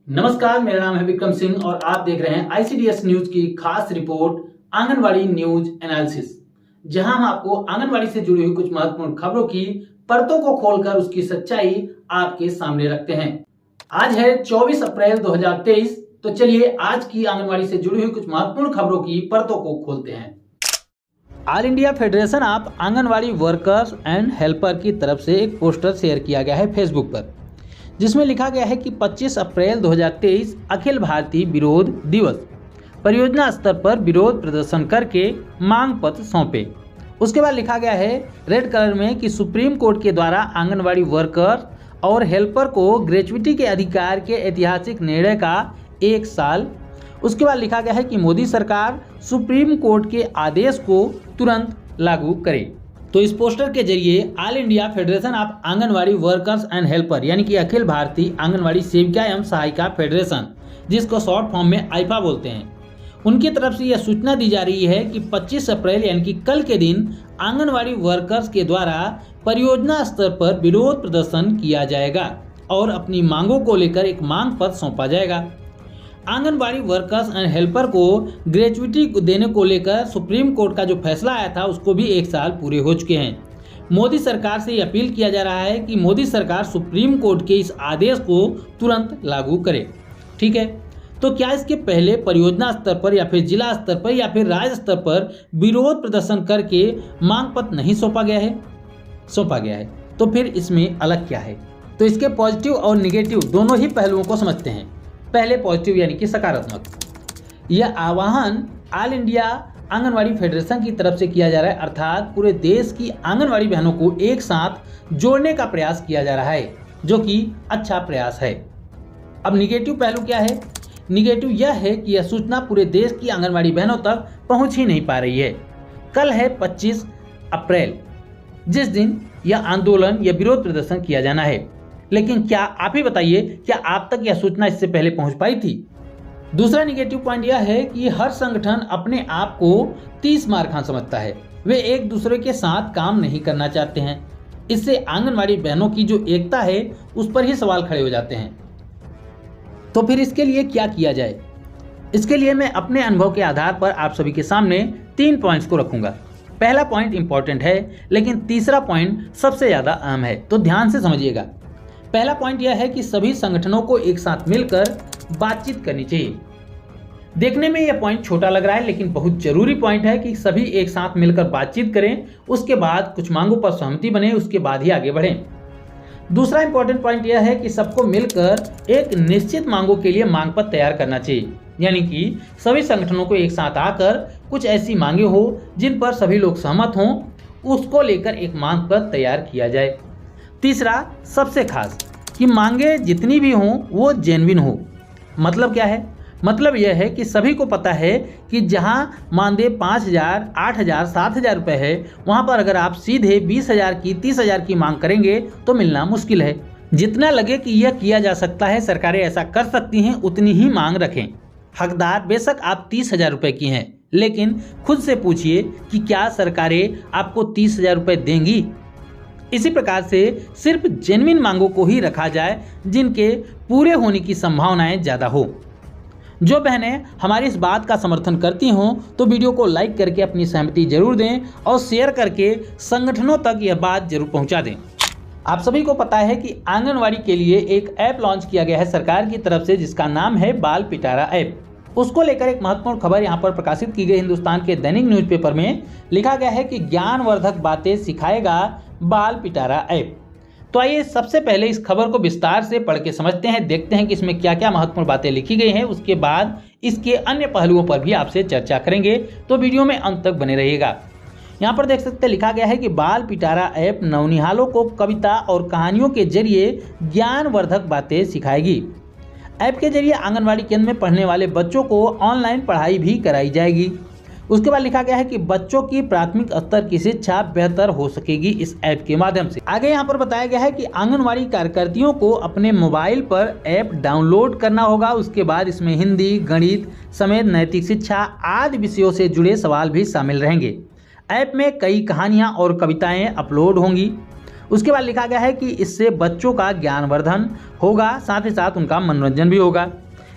नमस्कार, मेरा नाम है विक्रम सिंह और आप देख रहे हैं आईसीडीएस न्यूज की खास रिपोर्ट आंगनवाड़ी न्यूज एनालिसिस, जहां हम आपको आंगनवाड़ी से जुड़ी हुई कुछ महत्वपूर्ण खबरों की परतों को खोलकर उसकी सच्चाई आपके सामने रखते हैं। आज है 24 अप्रैल 2023। तो चलिए आज की आंगनवाड़ी से जुड़ी हुई कुछ महत्वपूर्ण खबरों की परतों को खोलते हैं। All India federation of anganwadi workers and helper की तरफ से एक पोस्टर शेयर किया गया है फेसबुक पर, जिसमें लिखा गया है कि 25 अप्रैल 2023 अखिल भारतीय विरोध दिवस, परियोजना स्तर पर विरोध प्रदर्शन करके मांग पत्र सौंपे। उसके बाद लिखा गया है रेड कलर में कि सुप्रीम कोर्ट के द्वारा आंगनवाड़ी वर्कर और हेल्पर को ग्रेच्युटी के अधिकार के ऐतिहासिक निर्णय का 1 साल। उसके बाद लिखा गया है कि मोदी सरकार सुप्रीम कोर्ट के आदेश को तुरंत लागू करे। तो इस पोस्टर के जरिए all India federation of anganwadi workers and helper यानी कि अखिल भारतीय आंगनवाड़ी सेविका एवं सहायिका फेडरेशन, जिसको शॉर्ट फॉर्म में आईफा बोलते हैं, उनकी तरफ से यह सूचना दी जा रही है कि 25 अप्रैल यानी कि कल के दिन आंगनवाड़ी वर्कर्स के द्वारा परियोजना स्तर पर विरोध प्रदर्शन किया जाएगा और अपनी मांगों को लेकर एक मांग पत्र सौंपा जाएगा। आंगनबाड़ी वर्कर्स एंड हेल्पर को ग्रेच्युटी देने को लेकर सुप्रीम कोर्ट का जो फैसला आया था उसको भी 1 साल पूरे हो चुके हैं। मोदी सरकार से यह अपील किया जा रहा है कि मोदी सरकार सुप्रीम कोर्ट के इस आदेश को तुरंत लागू करे। ठीक है, तो क्या इसके पहले परियोजना स्तर पर या फिर जिला स्तर पर या फिर राज्य स्तर पर विरोध प्रदर्शन करके मांग पत्र नहीं सौंपा गया है? सौंपा गया है। तो फिर इसमें अलग क्या है? तो इसके पॉजिटिव और निगेटिव दोनों ही पहलुओं को समझते हैं। पहले पॉजिटिव यानी कि सकारात्मक, यह आह्वान ऑल इंडिया आंगनवाड़ी फेडरेशन की तरफ से किया जा रहा है, अर्थात पूरे देश की आंगनवाड़ी बहनों को एक साथ जोड़ने का प्रयास किया जा रहा है, जो कि अच्छा प्रयास है। अब निगेटिव पहलू क्या है? निगेटिव यह है कि यह सूचना पूरे देश की आंगनवाड़ी बहनों तक पहुंच ही नहीं पा रही है। कल है 25 अप्रैल, जिस दिन यह आंदोलन या विरोध प्रदर्शन किया जाना है, लेकिन क्या आप ही बताइए, क्या आप तक यह सूचना इससे पहले पहुंच पाई थी? दूसरा निगेटिव पॉइंट यह है कि हर संगठन अपने आप को 30 मार खां समझता है। वे एक दूसरे के साथ काम नहीं करना चाहते हैं। इससे आंगनवाड़ी बहनों की जो एकता है उस पर ही सवाल खड़े हो जाते हैं। तो फिर इसके लिए क्या किया जाए? इसके लिए मैं अपने अनुभव के आधार पर आप सभी के सामने 3 पॉइंट्स को रखूंगा। पहला पॉइंट इंपॉर्टेंट है, लेकिन तीसरा पॉइंट सबसे ज्यादा अहम है, तो ध्यान से समझिएगा। पहला पॉइंट यह है कि सभी संगठनों को एक साथ मिलकर बातचीत करनी चाहिए। देखने में यह पॉइंट छोटा लग रहा है, लेकिन बहुत जरूरी पॉइंट है कि सभी एक साथ मिलकर बातचीत करें, उसके बाद कुछ मांगों पर सहमति बने, उसके बाद ही आगे बढ़ें। दूसरा इंपॉर्टेंट पॉइंट यह है कि सबको मिलकर एक निश्चित मांगों के लिए मांग पत्र तैयार करना चाहिए, यानी कि सभी संगठनों को एक साथ आकर कुछ ऐसी मांगे हो जिन पर सभी लोग सहमत हों, उसको लेकर एक मांग पत्र तैयार किया जाए। तीसरा सबसे खास कि मांगे जितनी भी हों वो जेन्युइन हो। मतलब क्या है? मतलब यह है कि सभी को पता है कि जहां मानदेय 5,000, 8,000, 7,000 रुपये है, वहां पर अगर आप सीधे 20,000 की, 30,000 की मांग करेंगे तो मिलना मुश्किल है। जितना लगे कि यह किया जा सकता है, सरकारें ऐसा कर सकती हैं, उतनी ही मांग रखें। हकदार बेशक आप 30,000 रुपये की हैं, लेकिन खुद से पूछिए कि क्या सरकारें आपको 30,000 रुपये देंगी? इसी प्रकार से सिर्फ जेन्युइन मांगों को ही रखा जाए जिनके पूरे होने की संभावनाएं ज़्यादा हो। जो बहनें हमारी इस बात का समर्थन करती हों तो वीडियो को लाइक करके अपनी सहमति जरूर दें और शेयर करके संगठनों तक यह बात जरूर पहुंचा दें। आप सभी को पता है कि आंगनवाड़ी के लिए एक ऐप लॉन्च किया गया है सरकार की तरफ से, जिसका नाम है बाल पिटारा ऐप। उसको लेकर एक महत्वपूर्ण खबर यहाँ पर प्रकाशित की गई। हिंदुस्तान के दैनिक न्यूज़पेपर में लिखा गया है कि ज्ञानवर्धक बातें सिखाएगा बाल पिटारा ऐप। तो आइए सबसे पहले इस खबर को विस्तार से पढ़ के समझते हैं, देखते हैं कि इसमें क्या क्या महत्वपूर्ण बातें लिखी गई हैं। उसके बाद इसके अन्य पहलुओं पर भी आपसे चर्चा करेंगे, तो वीडियो में अंत तक बने रहिएगा। यहाँ पर देख सकते हैं लिखा गया है कि बाल पिटारा ऐप नवनिहालों को कविता और कहानियों के जरिए ज्ञानवर्धक बातें सिखाएगी। ऐप के जरिए आंगनवाड़ी केंद्र में पढ़ने वाले बच्चों को ऑनलाइन पढ़ाई भी कराई जाएगी। उसके बाद लिखा गया है कि बच्चों की प्राथमिक स्तर की शिक्षा बेहतर हो सकेगी इस ऐप के माध्यम से। आगे यहाँ पर बताया गया है कि आंगनवाड़ी कार्यकर्तियों को अपने मोबाइल पर ऐप डाउनलोड करना होगा। उसके बाद इसमें हिंदी, गणित समेत नैतिक शिक्षा आदि विषयों से जुड़े सवाल भी शामिल रहेंगे। ऐप में कई कहानियाँ और कविताएं अपलोड होंगी। उसके बाद लिखा गया है कि इससे बच्चों का ज्ञानवर्धन होगा, साथ ही साथ उनका मनोरंजन भी होगा।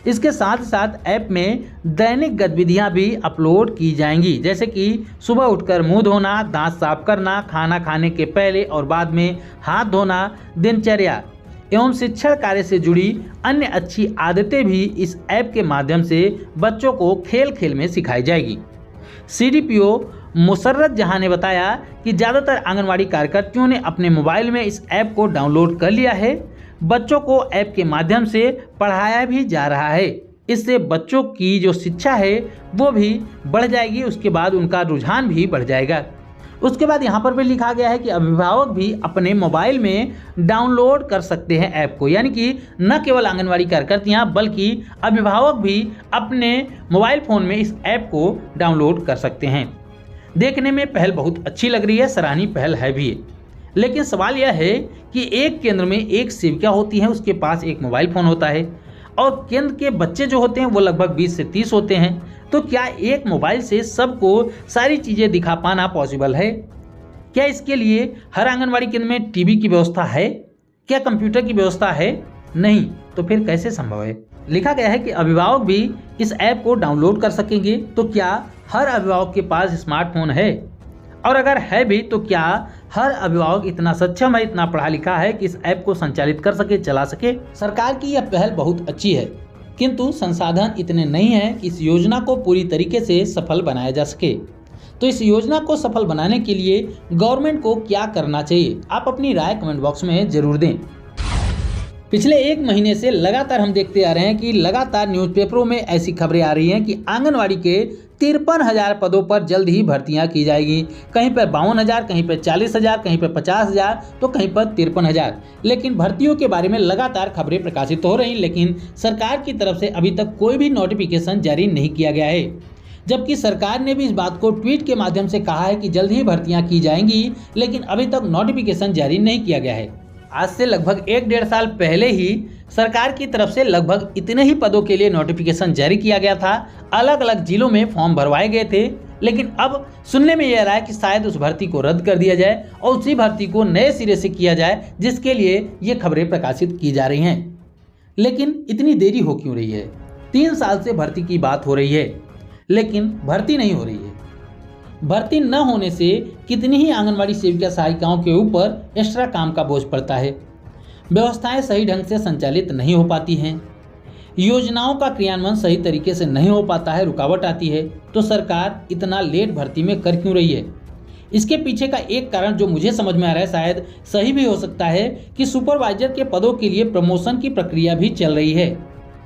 इसके साथ साथ ऐप में दैनिक गतिविधियां भी अपलोड की जाएंगी, जैसे कि सुबह उठकर मुंह धोना, दांत साफ करना, खाना खाने के पहले और बाद में हाथ धोना, दिनचर्या एवं शिक्षण कार्य से जुड़ी अन्य अच्छी आदतें भी इस ऐप के माध्यम से बच्चों को खेल खेल में सिखाई जाएगी। CDPO मुसर्रत जहां ने बताया कि ज़्यादातर आंगनवाड़ी कार्यकर्तियों ने अपने मोबाइल में इस ऐप को डाउनलोड कर लिया है। बच्चों को ऐप के माध्यम से पढ़ाया भी जा रहा है। इससे बच्चों की जो शिक्षा है वो भी बढ़ जाएगी, उसके बाद उनका रुझान भी बढ़ जाएगा। उसके बाद यहाँ पर भी लिखा गया है कि अभिभावक भी अपने मोबाइल में डाउनलोड कर सकते हैं ऐप को, यानी कि न केवल आंगनवाड़ी कार्यकर्तियाँ बल्कि अभिभावक भी अपने मोबाइल फ़ोन में इस ऐप को डाउनलोड कर सकते हैं। देखने में पहल बहुत अच्छी लग रही है, सराहनीय पहल है भी, लेकिन सवाल यह है कि एक केंद्र में एक सेविका होती है, उसके पास एक मोबाइल फ़ोन होता है और केंद्र के बच्चे जो होते हैं वो लगभग 20 से 30 होते हैं। तो क्या एक मोबाइल से सबको सारी चीज़ें दिखा पाना पॉसिबल है? क्या इसके लिए हर आंगनवाड़ी केंद्र में टीवी की व्यवस्था है? क्या कंप्यूटर की व्यवस्था है? नहीं, तो फिर कैसे संभव है? लिखा गया है कि अभिभावक भी इस ऐप को डाउनलोड कर सकेंगे। तो क्या हर अभिभावक के पास स्मार्टफोन है? और अगर है भी तो क्या हर अभिभावक इतना सक्षम है, इतना पढ़ा लिखा है कि इस ऐप को संचालित कर सके, चला सके? सरकार की यह पहल बहुत अच्छी है, किंतु संसाधन इतने नहीं हैं कि इस योजना को पूरी तरीके से सफल बनाया जा सके। तो इस योजना को सफल बनाने के लिए गवर्नमेंट को क्या करना चाहिए? आप अपनी राय कमेंट बॉक्स में जरूर दें। पिछले एक महीने से लगातार हम देखते आ रहे हैं कि लगातार न्यूज़पेपरों में ऐसी खबरें आ रही हैं कि आंगनवाड़ी के 53,000 पदों पर जल्द ही भर्तियां की जाएगी। कहीं पर 52,000, कहीं पर 40,000, कहीं पर 50,000, तो कहीं पर 53,000। लेकिन भर्तियों के बारे में लगातार खबरें प्रकाशित हो रही, लेकिन सरकार की तरफ से अभी तक कोई भी नोटिफिकेशन जारी नहीं किया गया है। जबकि सरकार ने भी इस बात को ट्वीट के माध्यम से कहा है कि जल्द ही भर्तियां की जाएंगी, लेकिन अभी तक नोटिफिकेशन जारी नहीं किया गया है। आज से लगभग 1-1.5 साल पहले ही सरकार की तरफ से लगभग इतने ही पदों के लिए नोटिफिकेशन जारी किया गया था। अलग अलग जिलों में फॉर्म भरवाए गए थे, लेकिन अब सुनने में यह आ रहा है कि शायद उस भर्ती को रद्द कर दिया जाए और उसी भर्ती को नए सिरे से किया जाए, जिसके लिए ये खबरें प्रकाशित की जा रही हैं। लेकिन इतनी देरी हो क्यों रही है? 3 साल से भर्ती की बात हो रही है, लेकिन भर्ती नहीं हो रही है। भर्ती न होने से कितनी ही आंगनवाड़ी सेविका सहायिकाओं के ऊपर एक्स्ट्रा काम का बोझ पड़ता है। व्यवस्थाएं सही ढंग से संचालित नहीं हो पाती हैं, योजनाओं का क्रियान्वयन सही तरीके से नहीं हो पाता है, रुकावट आती है। तो सरकार इतना लेट भर्ती में कर क्यों रही है? इसके पीछे का एक कारण जो मुझे समझ में आ रहा है, शायद सही भी हो सकता है, कि सुपरवाइजर के पदों के लिए प्रमोशन की प्रक्रिया भी चल रही है।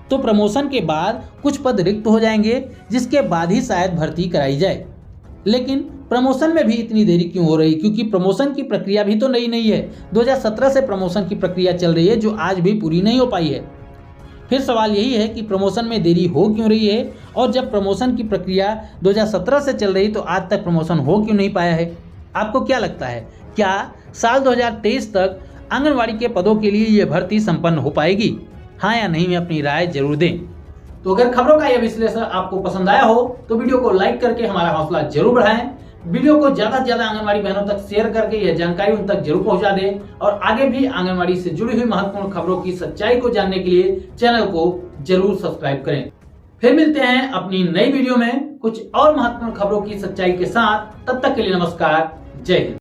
तो प्रमोशन के बाद कुछ पद रिक्त हो जाएंगे, जिसके बाद ही शायद भर्ती कराई जाए। लेकिन प्रमोशन में भी इतनी देरी क्यों हो रही? क्योंकि प्रमोशन की प्रक्रिया भी तो नई नहीं है। 2017 से प्रमोशन की प्रक्रिया चल रही है, जो आज भी पूरी नहीं हो पाई है। फिर सवाल यही है कि प्रमोशन में देरी हो क्यों रही है? और जब प्रमोशन की प्रक्रिया 2017 से चल रही तो आज तक प्रमोशन हो क्यों नहीं पाया है? आपको क्या लगता है, क्या साल 2023 तक आंगनवाड़ी के पदों के लिए ये भर्ती संपन्न हो पाएगी? हाँ या नहीं में अपनी राय जरूर दें। तो अगर खबरों का यह विश्लेषण आपको पसंद आया हो तो वीडियो को लाइक करके हमारा हौसला जरूर बढ़ाएं। वीडियो को ज्यादा से ज्यादा आंगनवाड़ी बहनों तक शेयर करके यह जानकारी उन तक जरूर पहुंचा दें और आगे भी आंगनवाड़ी से जुड़ी हुई महत्वपूर्ण खबरों की सच्चाई को जानने के लिए चैनल को जरूर सब्सक्राइब करें। फिर मिलते हैं अपनी नई वीडियो में कुछ और महत्वपूर्ण खबरों की सच्चाई के साथ। तब तक के लिए नमस्कार, जय हिंद।